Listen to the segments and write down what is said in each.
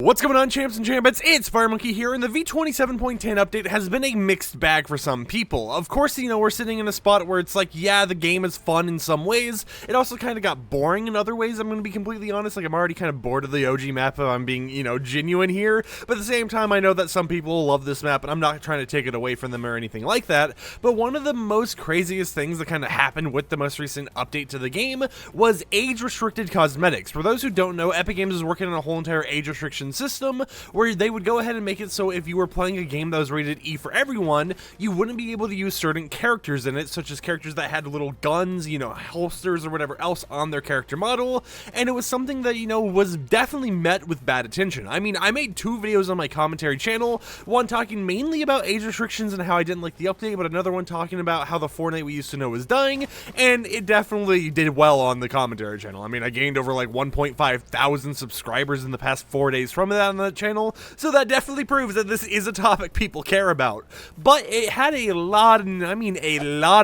What's going on, champs and champettes? It's FireMonkey here, and the V27.10 update has been a mixed bag for some people. Of course, we're sitting in a spot where it's like, yeah, the game is fun in some ways. It also kind of got boring in other ways, I'm going to be completely honest. Like, I'm already kind of bored of the OG map if I'm being, genuine here. But at the same time, I know that some people love this map, and I'm not trying to take it away from them or anything like that. But one of the most craziest things that kind of happened with the most recent update to the game was age-restricted cosmetics. For those who don't know, Epic Games is working on a whole entire age restriction system where they would go ahead and make it so if you were playing a game that was rated E for everyone, you wouldn't be able to use certain characters in it, such as characters that had little guns, holsters or whatever else on their character model. And it was something that, was definitely met with bad attention. I mean, I made two videos on my commentary channel, one talking mainly about age restrictions and how I didn't like the update, but another one talking about how the Fortnite we used to know was dying, and it definitely did well on the commentary channel. I mean, I gained over like 1.5 thousand subscribers in the past 4 days from that on that channel, so that definitely proves that this is a topic people care about. But it had a lot of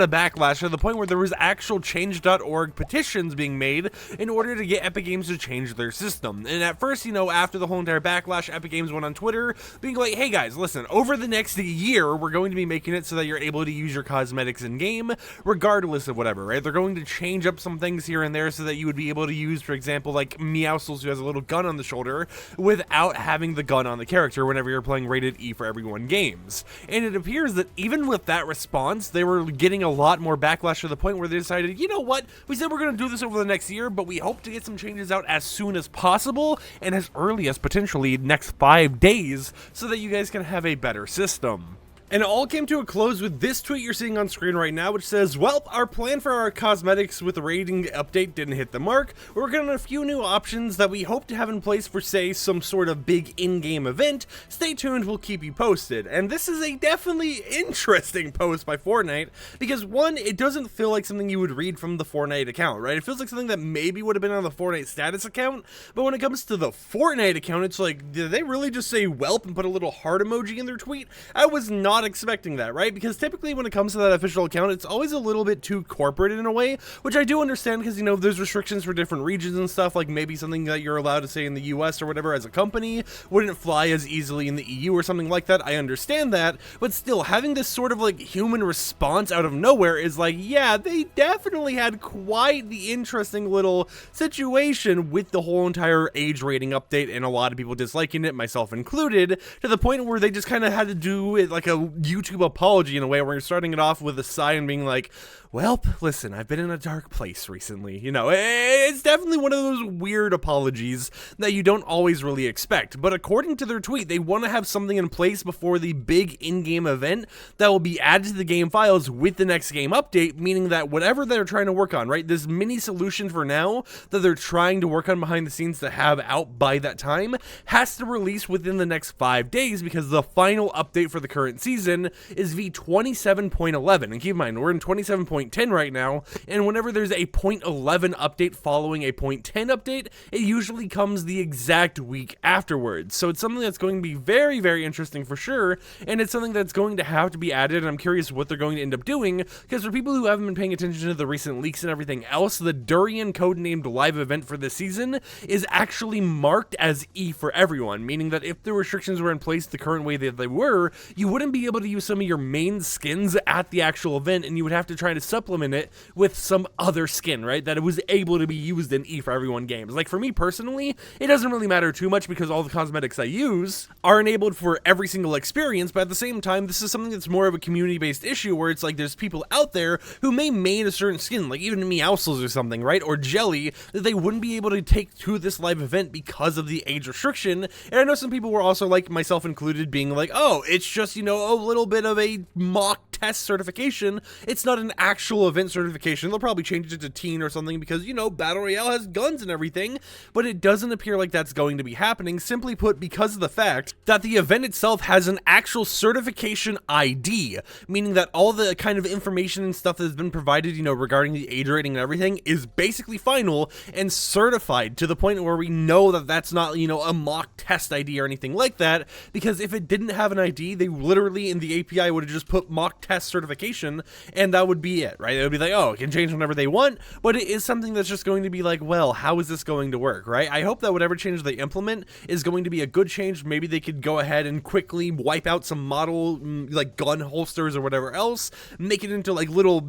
backlash to the point where there was actual change.org petitions being made in order to get Epic Games to change their system. And at first, after the whole entire backlash, Epic Games went on Twitter being like, hey guys, listen, over the next year, we're going to be making it so that you're able to use your cosmetics in game, regardless of whatever, right? They're going to change up some things here and there so that you would be able to use, for example, like Meowscles, who has a little gun on the shoulder, without having the gun on the character whenever you're playing rated E for everyone games. And it appears that even with that response, they were getting a lot more backlash to the point where they decided, you know what, we said we're going to do this over the next year, but we hope to get some changes out as soon as possible and as early as potentially next 5 days so that you guys can have a better system. And it all came to a close with this tweet you're seeing on screen right now, which says, well, our plan for our cosmetics with the rating update didn't hit the mark. We're working on a few new options that we hope to have in place for, say, some sort of big in-game event. Stay tuned, we'll keep you posted. And this is a definitely interesting post by Fortnite, because one, it doesn't feel like something you would read from the Fortnite account, right? It feels like something that maybe would have been on the Fortnite status account, but when it comes to the Fortnite account, it's like, did they really just say whelp and put a little heart emoji in their tweet? I was not expecting that, right? Because typically when it comes to that official account, it's always a little bit too corporate in a way, which I do understand because, there's restrictions for different regions and stuff, like maybe something that you're allowed to say in the US or whatever as a company wouldn't fly as easily in the EU or something like that. I understand that, but still, having this sort of like human response out of nowhere is like, yeah, they definitely had quite the interesting little situation with the whole entire age rating update and a lot of people disliking it, myself included, to the point where they just kind of had to do it like a YouTube apology in a way where you're starting it off with a sigh and being like, well, listen, I've been in a dark place recently. It's definitely one of those weird apologies that you don't always really expect. But according to their tweet, they want to have something in place before the big in-game event that will be added to the game files with the next game update, meaning that whatever they're trying to work on, right, this mini solution for now that they're trying to work on behind the scenes to have out by that time has to release within the next 5 days, because the final update for the current season is V27.11. And keep in mind, we're in 27.10 right now, and whenever there's a .11 update following a .10 update, it usually comes the exact week afterwards. So it's something that's going to be very, very interesting for sure, and it's something that's going to have to be added, and I'm curious what they're going to end up doing, because for people who haven't been paying attention to the recent leaks and everything else, the Durian codenamed live event for this season is actually marked as E for everyone, meaning that if the restrictions were in place the current way that they were, you wouldn't be able to use some of your main skins at the actual event, and you would have to try to supplement it with some other skin, right, that it was able to be used in E for everyone games. Like for me personally, it doesn't really matter too much because all the cosmetics I use are enabled for every single experience, but at the same time, this is something that's more of a community-based issue where it's like there's people out there who may main a certain skin, like even Meowscles or something, right, or Jelly, that they wouldn't be able to take to this live event because of the age restriction. And I know some people were also, like myself included, being like, oh, it's just, a little bit of a mock test certification. It's not an actual event certification. They'll probably change it to teen or something because, Battle Royale has guns and everything, but it doesn't appear like that's going to be happening, simply put, because of the fact that the event itself has an actual certification ID, meaning that all the kind of information and stuff that has been provided, regarding the age rating and everything is basically final and certified to the point where we know that that's not, a mock test ID or anything like that, because if it didn't have an ID, they literally in the API would have just put mock test certification, and that would be it, right? It would be like, oh, it can change whenever they want, but it is something that's just going to be like, well, how is this going to work, right? I hope that whatever change they implement is going to be a good change. Maybe they could go ahead and quickly wipe out some model like gun holsters or whatever else, make it into like little,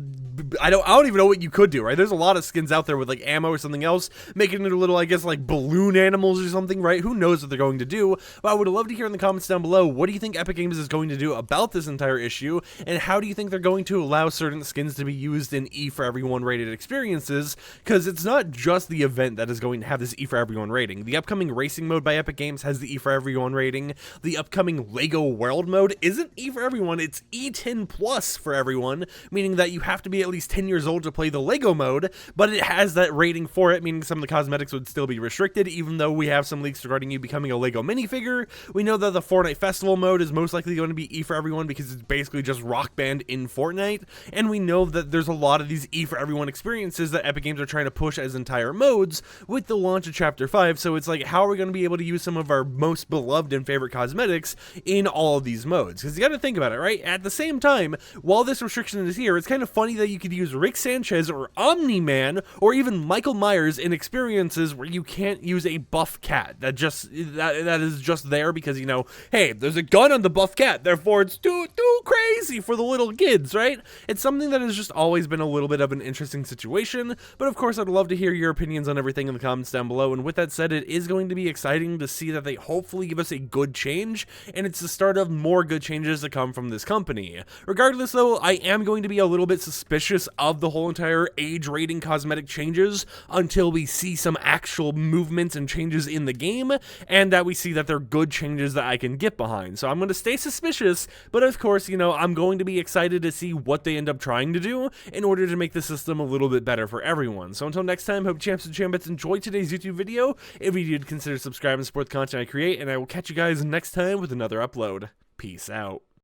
I don't even know what you could do, right? There's a lot of skins out there with like ammo or something else, make it into little, I guess, like balloon animals or something, right? Who knows what they're going to do? But I would love to hear in the comments down below, what do you think Epic Games is going to do about this entire issue, and how do you think they're going to allow certain skins to be used in E for Everyone rated experiences? Because it's not just the event that is going to have this E for Everyone rating. The upcoming racing mode by Epic Games has the E for Everyone rating. The upcoming Lego World mode isn't E for Everyone, it's E10 plus for everyone, meaning that you have to be at least 10 years old to play the Lego mode, but it has that rating for it, meaning some of the cosmetics would still be restricted, even though we have some leaks regarding you becoming a Lego minifigure. We know that the Fortnite Festival mode is most likely going to be E for Everyone because it's basically just Rock Band in Fortnite, and we know that there's a lot of these E for Everyone experiences that Epic Games are trying to push as entire modes with the launch of Chapter 5, so it's like, how are we going to be able to use some of our most beloved and favorite cosmetics in all of these modes? Because you got to think about it, right? At the same time, while this restriction is here, it's kind of funny that you could use Rick Sanchez or Omni-Man or even Michael Myers in experiences where you can't use a buff cat. That is just there because, you know, hey, there's a gun on the buff cat, therefore it's too crazy for the little kids, right? It's something that has just always been a little bit of an interesting situation, but of course I'd love to hear your opinions on everything in the comments down below, and with that said, it is going to be exciting to see that they hopefully give us a good change, and it's the start of more good changes to come from this company. Regardless though, I am going to be a little bit suspicious of the whole entire age rating cosmetic changes until we see some actual movements and changes in the game, and that we see that they're good changes that I can get behind. So I'm going to stay suspicious, but of course, you know, I'm going to be excited to see what they end up trying to do in order to make the system a little bit better for everyone. So until next time, hope champs and champions enjoyed today's YouTube video. If you did, consider subscribing and support the content I create, and I will catch you guys next time with another upload. Peace out.